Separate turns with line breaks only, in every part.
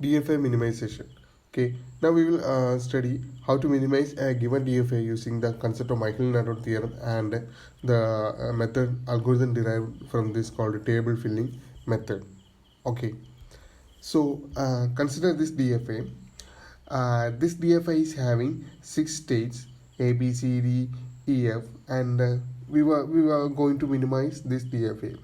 DFA minimization. Okay, now we will study how to minimize a given DFA using the concept of Michael-Narod theorem and the method algorithm derived from this called table filling method. Okay, so consider this DFA. This DFA is having 6 states A, B, C, D, E, F, and we were going to minimize this DFA.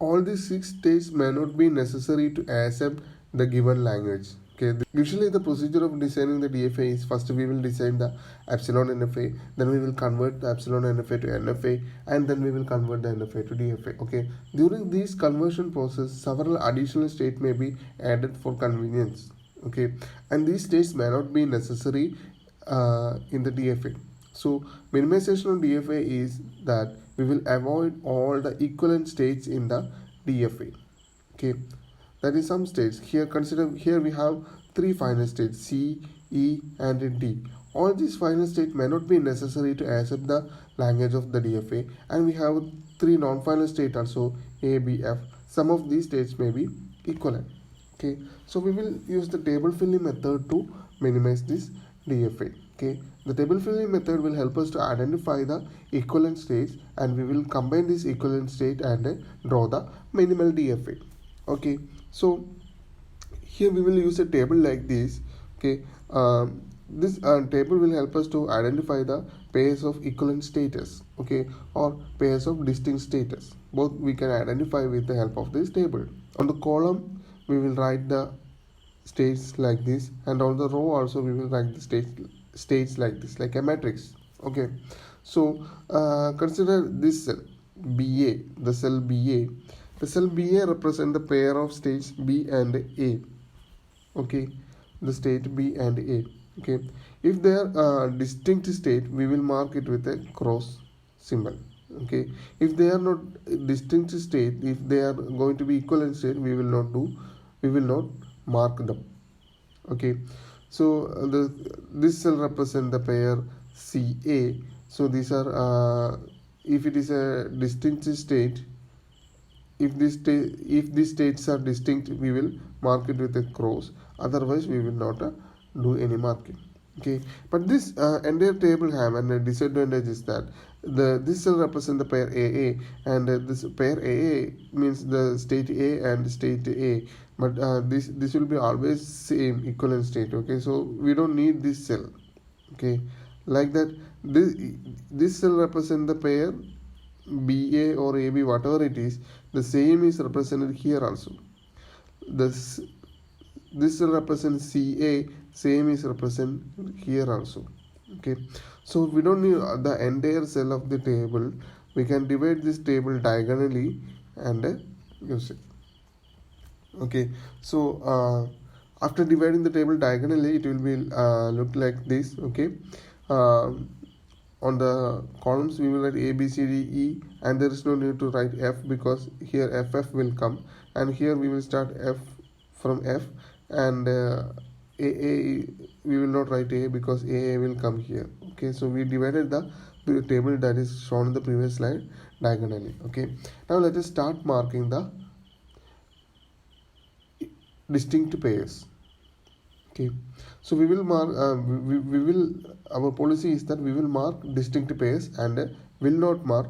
All these 6 states may not be necessary to accept the given language. Okay, usually the procedure of designing the DFA is first we will design the epsilon NFA, then we will convert the epsilon NFA to NFA, and then we will convert the NFA to DFA. Okay, during this conversion process, several additional states may be added for convenience. Okay, and these states may not be necessary in the DFA. So minimization of DFA is that we will avoid all the equivalent states in the DFA. Okay, that is some states. Here consider, here we have 3 final states C, E and D. All these final states may not be necessary to accept the language of the DFA, and we have 3 non-final states also A, B, F. Some of these states may be equivalent. Okay, so we will use the table filling method to minimize this DFA. Okay, the table filling method will help us to identify the equivalent states, and we will combine this equivalent state and draw the minimal DFA. Okay, so here we will use a table like this. Okay, this table will help us to identify the pairs of equivalent status, okay, or pairs of distinct status. Both we can identify with the help of this table. On the column we will write the states like this, and on the row also we will write the states like this, like a matrix. Okay, so consider this cell BA, the cell BA. The cell BA represent the pair of states B and A. Okay, the state B and A. Okay, if they are distinct state, we will mark it with a cross symbol. Okay, if they are not distinct state, if they are going to be equivalent state, we will not mark them. Okay, so this cell represent the pair CA. So these are if it is a distinct state, if these states are distinct, we will mark it with a cross, otherwise we will not do any marking. Okay, but this entire table have a disadvantage is that this cell represent the pair AA, and this pair AA means the state A and state A, but this will be always same equivalent state. Okay, so we don't need this cell. Okay, like that, this cell represent the pair BA or AB, whatever it is, the same is represented here also. This will represent CA, same is represented here also. Okay, so we don't need the entire cell of the table. We can divide this table diagonally and use it. Okay, so after dividing the table diagonally, it will be look like this. Okay, on the columns we will write A, B, C, D, E, and there is no need to write F because here FF will come, and here we will start F from F, and AA we will not write A because AA will come here. Okay, so we divided the table that is shown in the previous slide diagonally. Okay, now let us start marking the distinct pairs. Okay, so we will mark we will, our policy is that we will mark distinct pairs and will not mark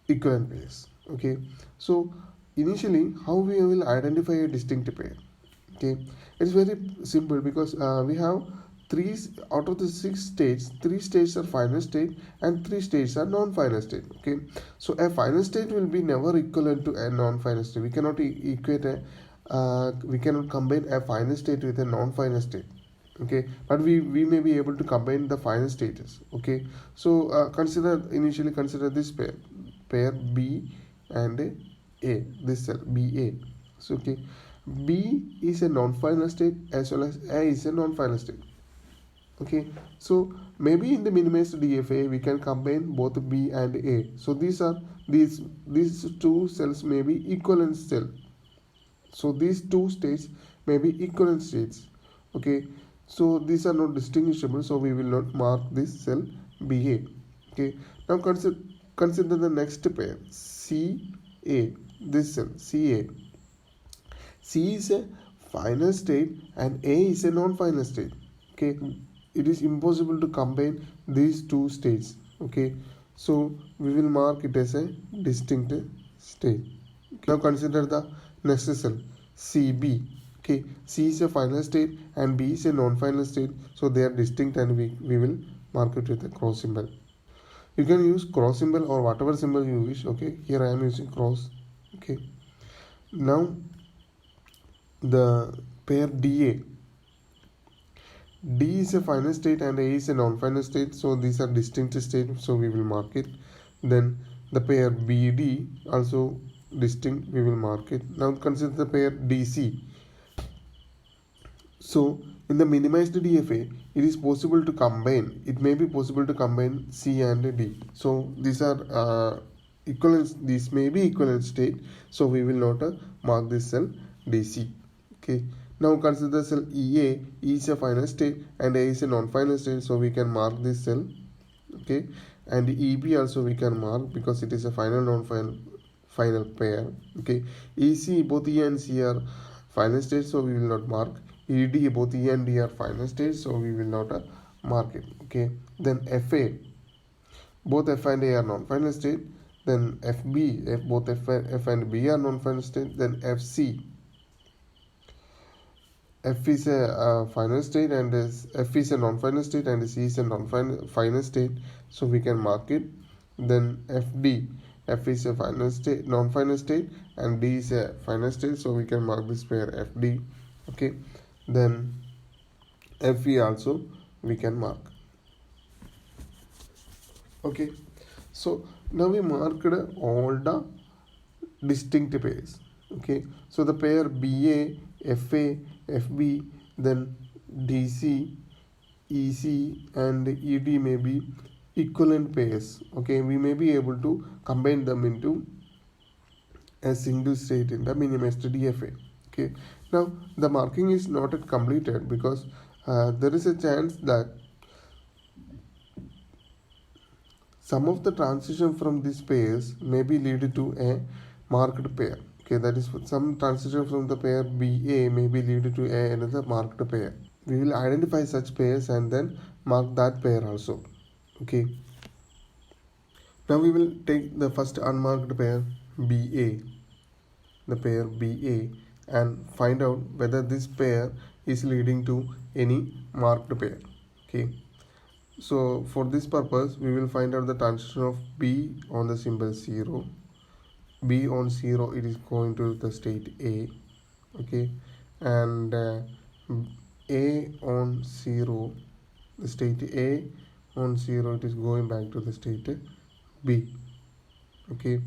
equivalent pairs. Okay, so initially how we will identify a distinct pair? Okay, it's very simple because we have 3 out of the 6 states, 3 states are final state and 3 states are non-final state. Okay, so a final state will be never equivalent to a non-final state. We cannot equate a we cannot combine a final state with a non-final state. Okay, but we may be able to combine the final status. Okay, so initially consider this pair B and A, this cell BA. So okay, B is a non-final state as well as A is a non-final state. Okay, so maybe in the minimized DFA we can combine both B and A. So these 2 cells may be equivalent cell. So these 2 states may be equivalent states. Okay, so these are not distinguishable, so we will not mark this cell BA. Okay, now consider the next pair CA, this cell CA. C is a final state and A is a non-final state. Okay, it is impossible to combine these two states. Okay, so we will mark it as a distinct state. Now consider the next cell CB. Okay, C is a final state and B is a non-final state, so they are distinct and we will mark it with a cross symbol. You can use cross symbol or whatever symbol you wish. Okay, here I am using cross. Okay, now the pair DA. D is a final state and A is a non-final state, so these are distinct states, so we will mark it. Then the pair BD also distinct, we will mark it. Now consider the pair DC. So in the minimized DFA, it is possible to combine. It may be possible to combine C and D. So these are equivalent. These may be equivalent state. So we will not mark this cell DC. Okay. Now consider cell EA. E is a final state and A is a non-final state. So we can mark this cell. Okay. And EB also we can mark because it is a final non-final pair. Okay. EC, both E and C are final states, so we will not mark. ED, both E and D are final states, so we will not mark it. Okay. Then FA, both F and A are non-final state. Then FB, both F and B are non-final state. Then FC, F is a final state and F is a non-final state and C is a non-final state, so we can mark it. Then FD, F is a final state, non-final state, and D is a final state, so we can mark this pair FD. Okay. Then FE also we can mark. Okay. So now we marked all the distinct pairs. Okay. So the pair BA, FA, FB, then DC, EC, and ED may be equivalent pairs. Okay. We may be able to combine them into a single state in the minimized DFA. Okay. Now the marking is not yet completed because there is a chance that some of the transition from these pairs may be lead to a marked pair. Okay, that is some transition from the pair BA may be lead to another marked pair. We will identify such pairs and then mark that pair also. Okay. Now we will take the first unmarked pair BA, the pair BA, and find out whether this pair is leading to any marked pair. Okay. So for this purpose, we will find out the transition of B on the symbol 0. B on 0, it is going to the state A. Okay. And A on 0, the state A on 0, it is going back to the state B. Okay.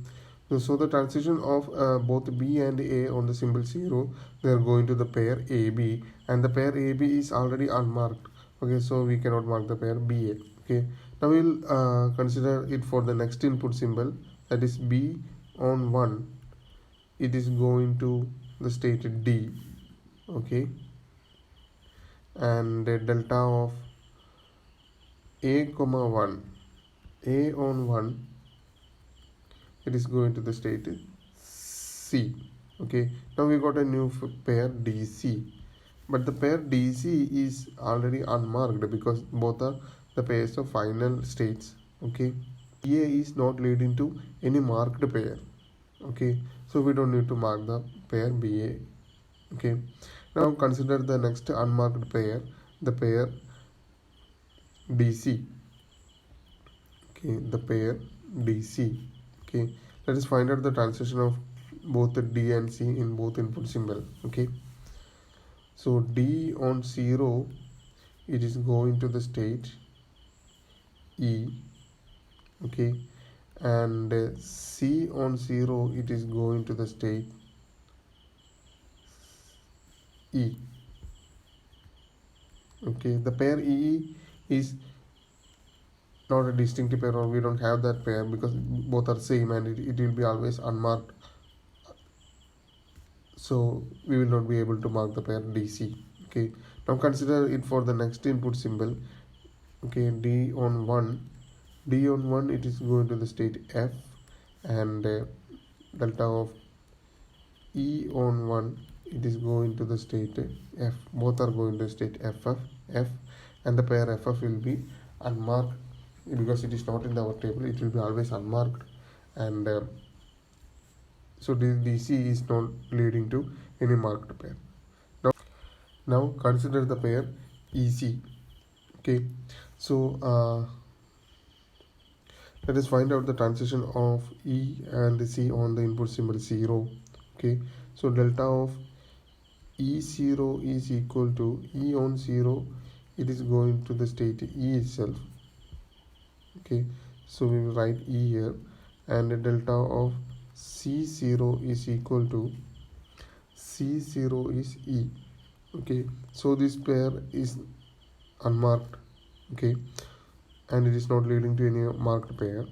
So the transition of both B and A on the symbol 0, they are going to the pair AB, and the pair AB is already unmarked. Okay, so we cannot mark the pair BA. Okay, now we will consider it for the next input symbol, that is B on 1. It is going to the state D. Okay, and delta of A comma 1, A on 1, it is going to the state C. Okay, now we got a new pair DC, but the pair DC is already unmarked because both are the pairs of final states. Okay, A is not leading to any marked pair. Okay, so we don't need to mark the pair BA. Okay, now consider the next unmarked pair, the pair DC. Okay, the pair DC. Okay, let us find out the transition of both the D and C in both input symbol. Okay, so D on 0, it is going to the state E. Okay, and C on 0, it is going to the state E. Okay, the pair E is not a distinct pair, or we don't have that pair because both are same and it will be always unmarked, so we will not be able to mark the pair DC. Okay, now consider it for the next input symbol. Okay, D on 1, it is going to the state F, and delta of E on 1, it is going to the state F. Both are going to state F, and the pair FF will be unmarked because it is not in our table. It will be always unmarked, and so the DC is not leading to any marked pair. Now consider the pair EC. Okay, so let us find out the transition of E and C on the input symbol 0. Okay, so delta of E0 is equal to E on 0. It is going to the state E itself. Okay, so we will write E here, and the delta of C0 is equal to C0 is E. Okay, so this pair is unmarked. Okay, and it is not leading to any marked pair.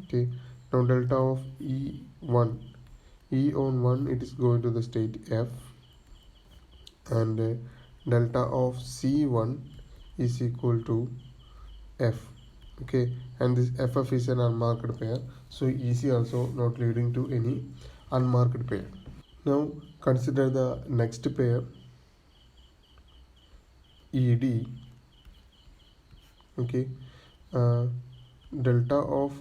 Okay, now delta of E1, E on 1, it is going to the state F, and delta of C1 is equal to F. Okay, and this FF is an unmarked pair, so EC also not leading to any unmarked pair. Now consider the next pair ED. Okay, delta of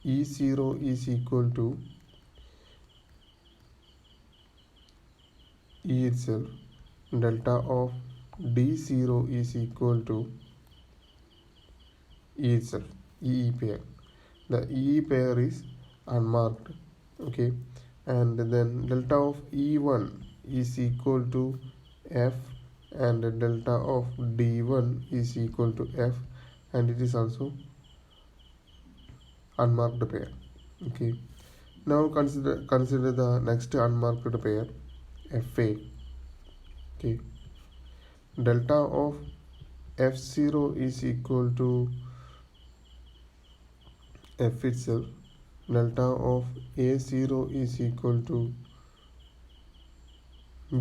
E0 is equal to E itself. Delta of D0 is equal to E itself, EE pair. The EE pair is unmarked. Okay, and then delta of E1 is equal to F, and the delta of D1 is equal to F, and it is also unmarked pair. Okay, now consider the next unmarked pair FA. Okay, delta of F0 is equal to F itself. Delta of A0 is equal to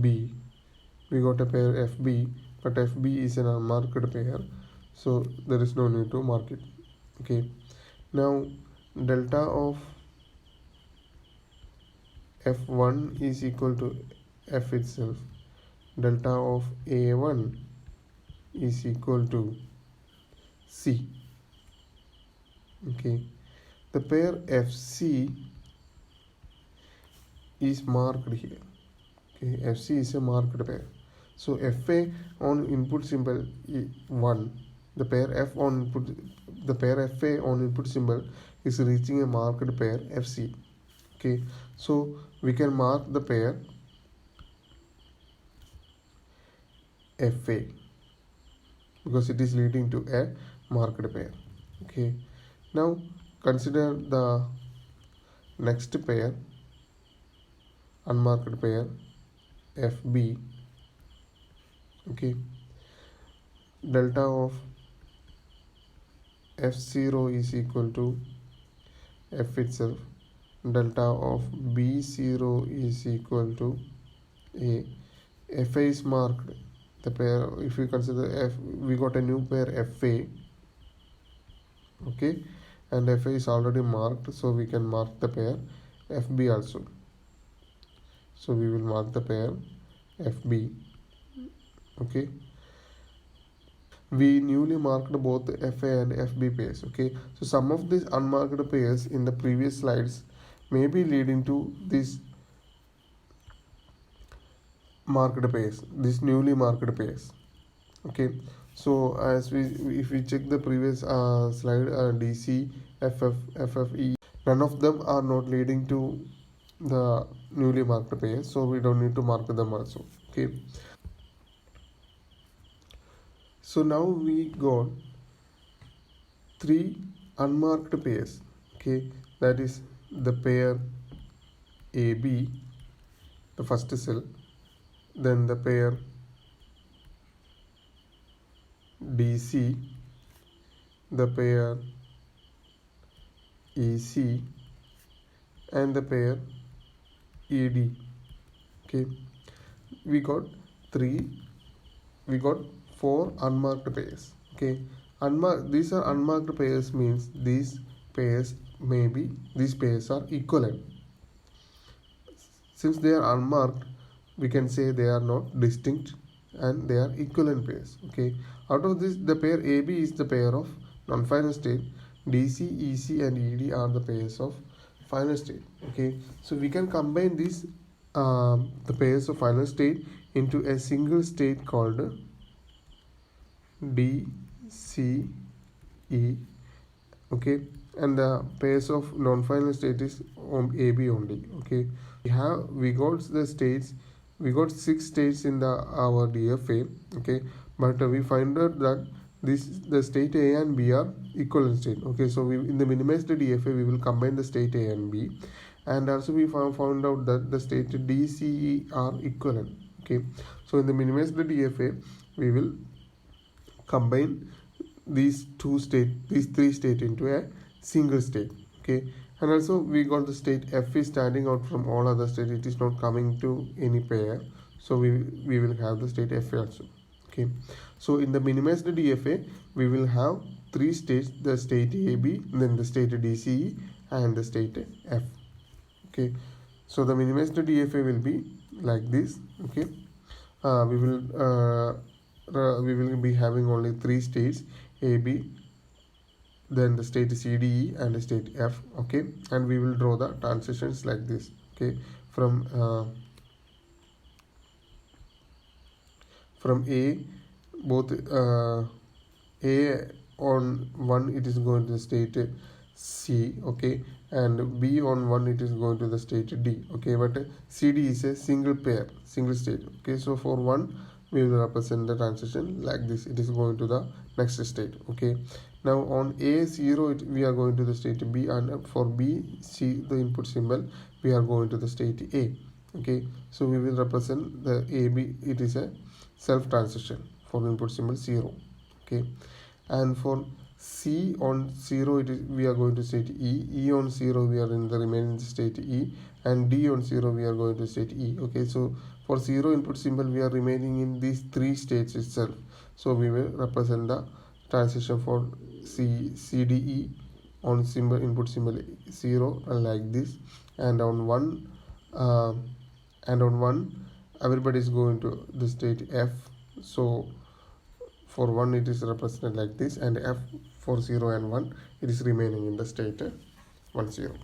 B. We got a pair FB, but FB is an unmarked pair, so there is no need to mark it. Okay, now delta of F1 is equal to F itself. Delta of A1 is equal to C. Okay, the pair FC is marked here. Okay, FC is a marked pair. So FA on input symbol 1, the pair F on input, the pair FA on input symbol is reaching a marked pair FC. Okay, so we can mark the pair FA because it is leading to a marked pair. Okay, now consider the next pair, unmarked pair FB. Okay, delta of F0 is equal to F itself. Delta of B0 is equal to A. FA is marked. The pair, if we consider F, we got a new pair FA. Okay, and FA is already marked, so we can mark the pair FB also. So we will mark the pair FB. Okay, we newly marked both FA and FB pairs. Okay, so some of these unmarked pairs in the previous slides may be leading to these marked pairs, these newly marked pairs. Okay, so as if we check the previous slide, DC, FF, FFE, none of them are not leading to the newly marked pairs, so we don't need to mark them also. Okay, so now we got 3 unmarked pairs. Okay, that is the pair AB, the first cell, then the pair DC, the pair EC, and the pair ED. Okay, we got 4 unmarked pairs. Okay, these are unmarked pairs means these pairs are equivalent. Since they are unmarked, we can say they are not distinct and they are equivalent pairs. Okay, out of this, the pair AB is the pair of non-final state. DC, EC and ED are the pairs of final state. Okay, so we can combine these the pairs of final state into a single state called D, C, E. Okay, and the pairs of non-final state is on AB only. Okay, we got the states, we got 6 states in our DFA. Okay, but we find out that the state A and B are equivalent state. Okay, so we in the minimized DFA we will combine the state A and B, and also we found out that the state D, C, E are equivalent. Okay, so in the minimized DFA we will combine these three state into a single state. Okay, and also we got the state F is standing out from all other states, it is not coming to any pair, so we will have the state F also. Okay, so in the minimized DFA we will have 3 states, the state AB, then the state DCE and the state F. Okay, so the minimized DFA will be like this. Okay, we will be having only 3 states AB, then the state CDE and the state F. Okay, and we will draw the transitions like this. Okay, from A, both A on 1 it is going to the state C. Okay, and B on 1 it is going to the state D. Okay, but CD is a single state. Okay, so for 1 we will represent the transition like this, it is going to the next state. Okay, now on A0 we are going to the state B, and for B, C the input symbol, we are going to the state A. Okay, so we will represent the AB, it is a self transition for input symbol 0. Okay, and for C on 0 we are going to state E on 0 we are in the remaining state E, and D on 0 we are going to state E. Okay, so for 0 input symbol we are remaining in these 3 states itself, so we will represent the transition for CDE on input symbol 0 like this, and on 1 everybody is going to the state F, so for 1 it is represented like this, and F for 0 and 1 it is remaining in the state 1 0,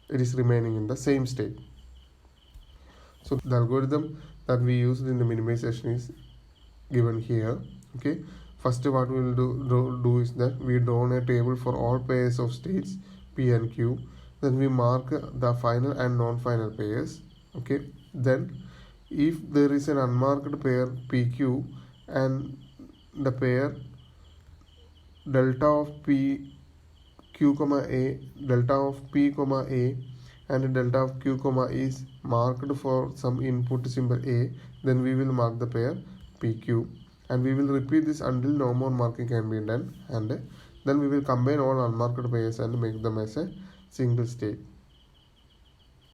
it is remaining in the same state. So the algorithm that we used in the minimization is given here. Okay, first what we will do is that we draw a table for all pairs of states P and Q, then we mark the final and non-final pairs. Okay, then if there is an unmarked pair PQ and the pair delta of P Q comma A, delta of P comma A and delta of Q comma is marked for some input symbol A, then we will mark the pair PQ, and we will repeat this until no more marking can be done, and then we will combine all unmarked pairs and make them as a single state.